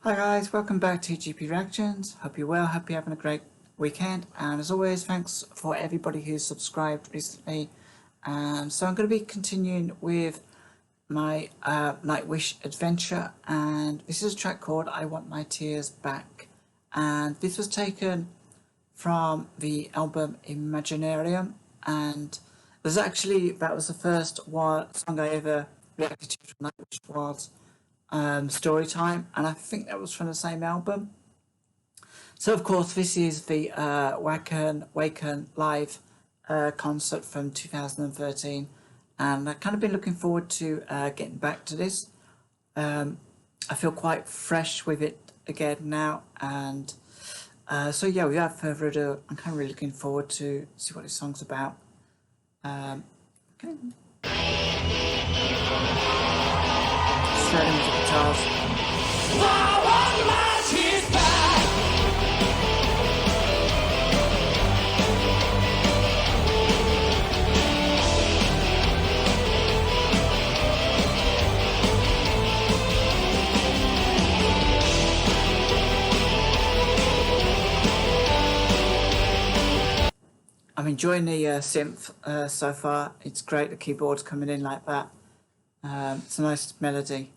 Hi guys, welcome back to GP Reactions. Hope you're well, hope you're having a great weekend, and as always, thanks for everybody who's subscribed recently. So I'm going to be continuing with my Nightwish adventure, and this is a track called I Want My Tears Back, and this was taken from the album Imaginarium, and that was the first song I ever reacted to from Nightwish was Story Time, and I think that was from the same album. So of course this is the WACKEN live concert from 2013, and I've kind of been looking forward to getting back to this. I feel quite fresh with it again now, and so yeah, without further ado, I'm kind of really looking forward to see what this song's about. Okay. Straight into the guitars. I want my tears back. I'm enjoying the synth so far. It's great, the keyboard's coming in like that. It's a nice melody.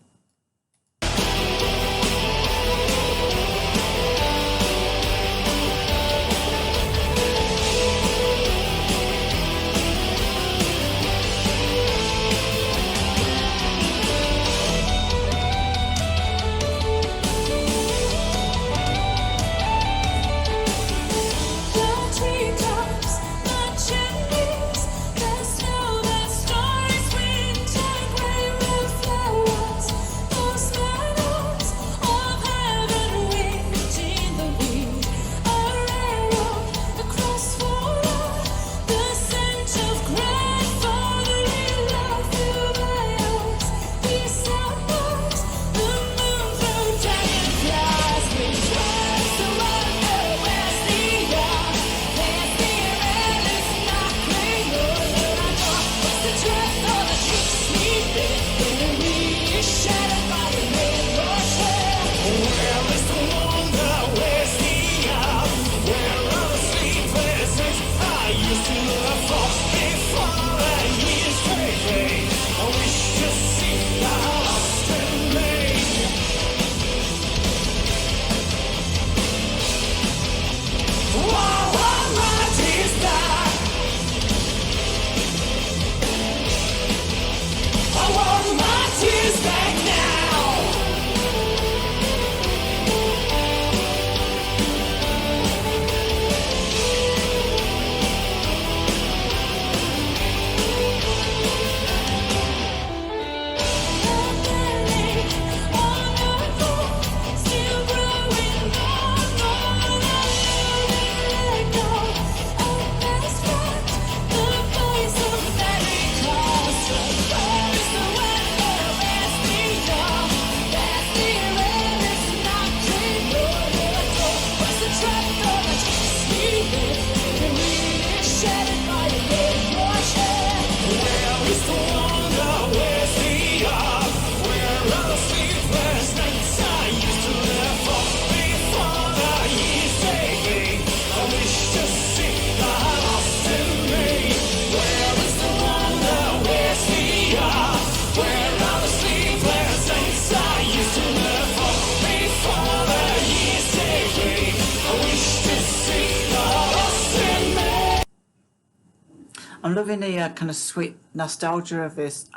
I'm loving the kind of sweet nostalgia of this.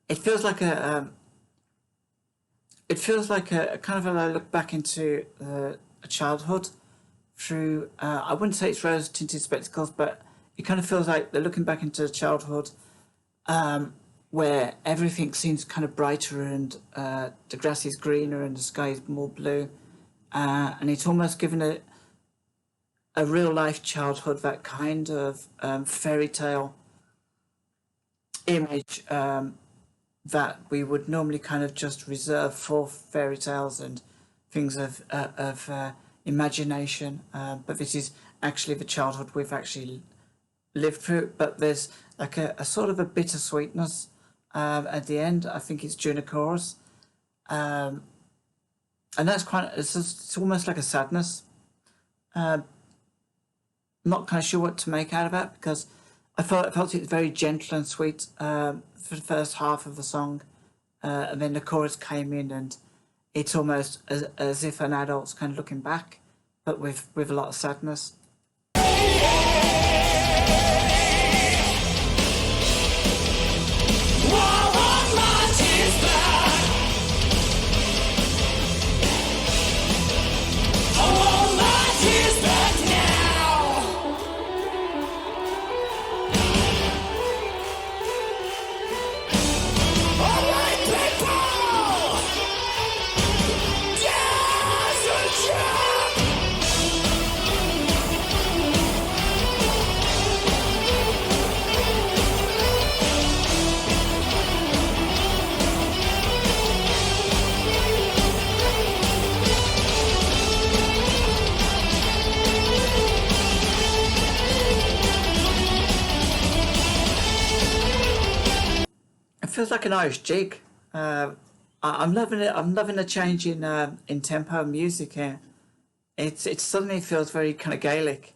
It feels like a kind of a look back into a childhood through. I wouldn't say it's rose-tinted spectacles, but it kind of feels like they're looking back into childhood, where everything seems kind of brighter and the grass is greener and the sky is more blue, and it's almost given a real life childhood, that kind of fairy tale image that we would normally kind of just reserve for fairy tales and things of imagination. But this is actually the childhood we've actually lived through. But there's like a sort of a bittersweetness at the end. I think it's during the chorus. and that's quite, it's almost like a sadness. I'm not kind of sure what to make out of that, because I felt it was very gentle and sweet for the first half of the song, and then the chorus came in, and it's almost as if an adult's kind of looking back, but with a lot of sadness. It feels like an Irish jig. I'm loving it. I'm loving the change in tempo and music here. It suddenly feels very kind of Gaelic.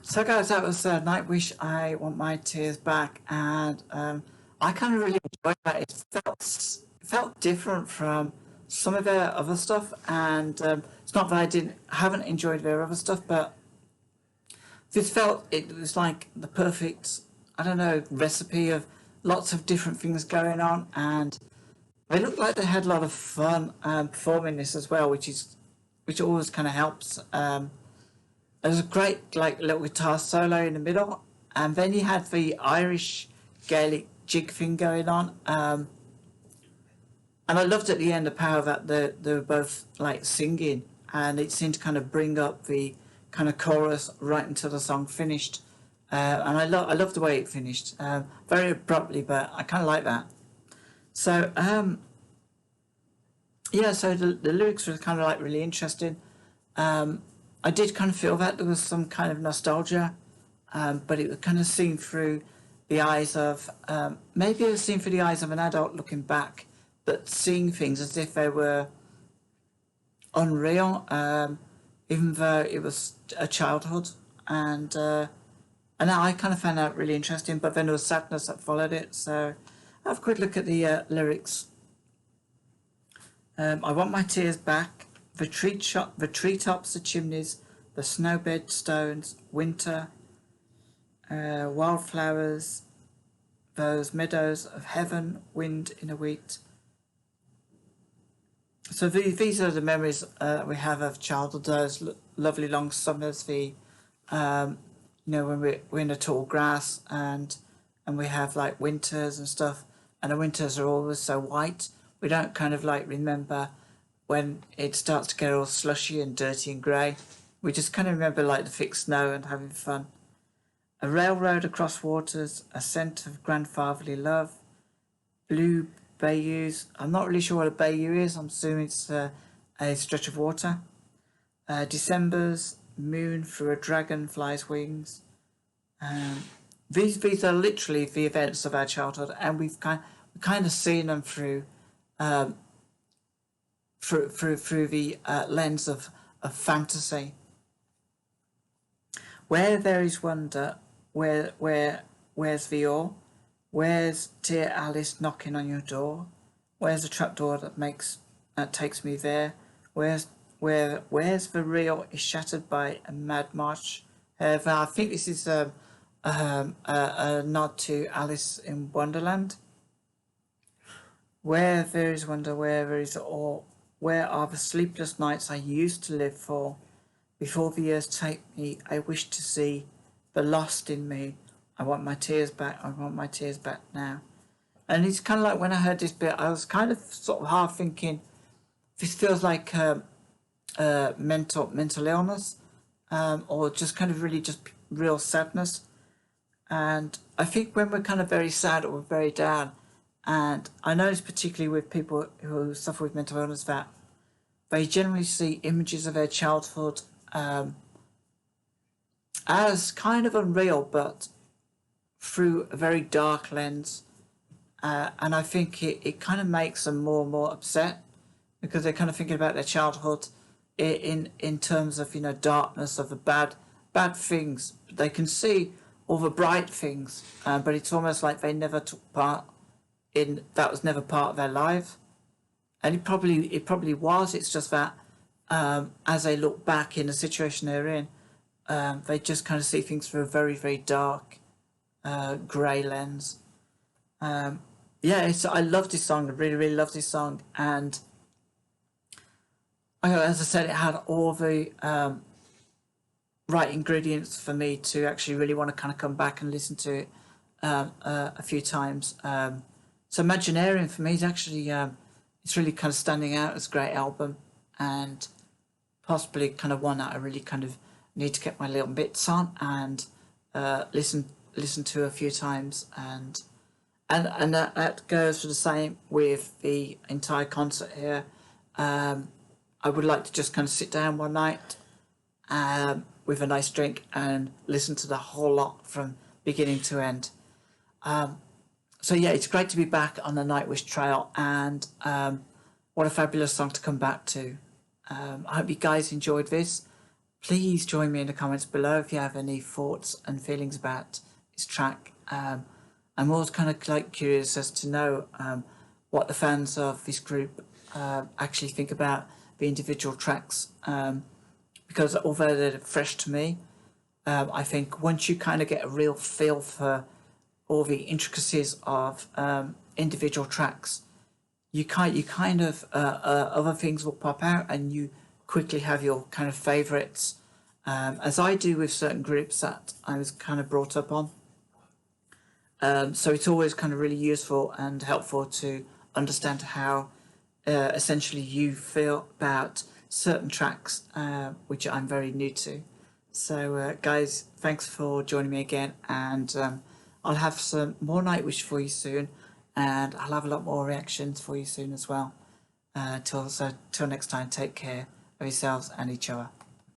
So guys, that was Nightwish, I Want My Tears Back, and I kind of really enjoyed that. It felt different from some of their other stuff, and it's not that haven't enjoyed their other stuff, but this felt, it was like the perfect, I don't know, recipe of lots of different things going on, and they looked like they had a lot of fun performing this as well, which always kind of helps. There's a great like little guitar solo in the middle, and then you had the Irish Gaelic jig thing going on. And I loved at the end the power that they were both like singing, and it seemed to kind of bring up the kind of chorus right until the song finished. And I love the way it finished, very abruptly, but I kind of like that. So yeah, so the lyrics were kind of like really interesting. I did kind of feel that there was some kind of nostalgia, but it was kind of seen through the eyes of, maybe it was seen through the eyes of an adult looking back, but seeing things as if they were unreal, even though it was a childhood. And I kind of found that really interesting, but then there was sadness that followed it. So have a quick look at the lyrics. I want my tears back. The treetops, the chimneys, the snowbed stones, winter, wildflowers, those meadows of heaven, wind in a wheat. So these are the memories we have of childhood, those lovely long summers, you know, when we're in the tall grass, and we have like winters and stuff, and the winters are always so white. We don't kind of like remember when it starts to get all slushy and dirty and grey. We just kind of remember like the thick snow and having fun. A railroad across waters, a scent of grandfatherly love, blue bayous. I'm not really sure what a bayou is. I'm assuming it's a stretch of water. December's moon through a dragonfly's wings. These are literally the events of our childhood, and kind of seeing them through through the lens of fantasy. Where there is wonder, where's the awe? Where's dear Alice knocking on your door? Where's the trapdoor that takes me there? Where's the real is shattered by a mad march? I think this is a nod to Alice in Wonderland. Where there is wonder, where there is awe, where are the sleepless nights I used to live for? Before the years take me, I wish to see the lost in me. I want my tears back, I want my tears back now. And it's kind of like when I heard this bit, I was kind of sort of half thinking, this feels like mental illness, or just kind of really just real sadness. And I think when we're kind of very sad or very down, and I notice particularly with people who suffer with mental illness that they generally see images of their childhood as kind of unreal, but through a very dark lens. And I think it kind of makes them more and more upset because they're kind of thinking about their childhood in terms of, you know, darkness, of the bad things. They can see all the bright things, but it's almost like they never took part in, that was never part of their life. And it probably was. It's just that as they look back in the situation they're in, they just kind of see things through a very, very dark grey lens. I love this song. I really, really love this song. And as I said, it had all the right ingredients for me to actually really want to kind of come back and listen to it a few times. So Imaginarium for me is actually, it's really kind of standing out as a great album, and possibly kind of one that I really kind of need to get my little bits on and listen to a few times, and that goes for the same with the entire concert here. I would like to just kind of sit down one night with a nice drink and listen to the whole lot from beginning to end. So yeah, it's great to be back on the Nightwish trail, and what a fabulous song to come back to. I hope you guys enjoyed this. Please join me in the comments below if you have any thoughts and feelings about this track. I'm always kind of like curious as to know what the fans of this group actually think about the individual tracks, because although they're fresh to me, I think once you kind of get a real feel for all the intricacies of individual tracks, you kind of other things will pop out, and you quickly have your kind of favourites, as I do with certain groups that I was kind of brought up on. So it's always kind of really useful and helpful to understand how essentially you feel about certain tracks, which I'm very new to. So guys, thanks for joining me again, and I'll have some more Nightwish for you soon, and I'll have a lot more reactions for you soon as well. Till next time, take care of yourselves and each other.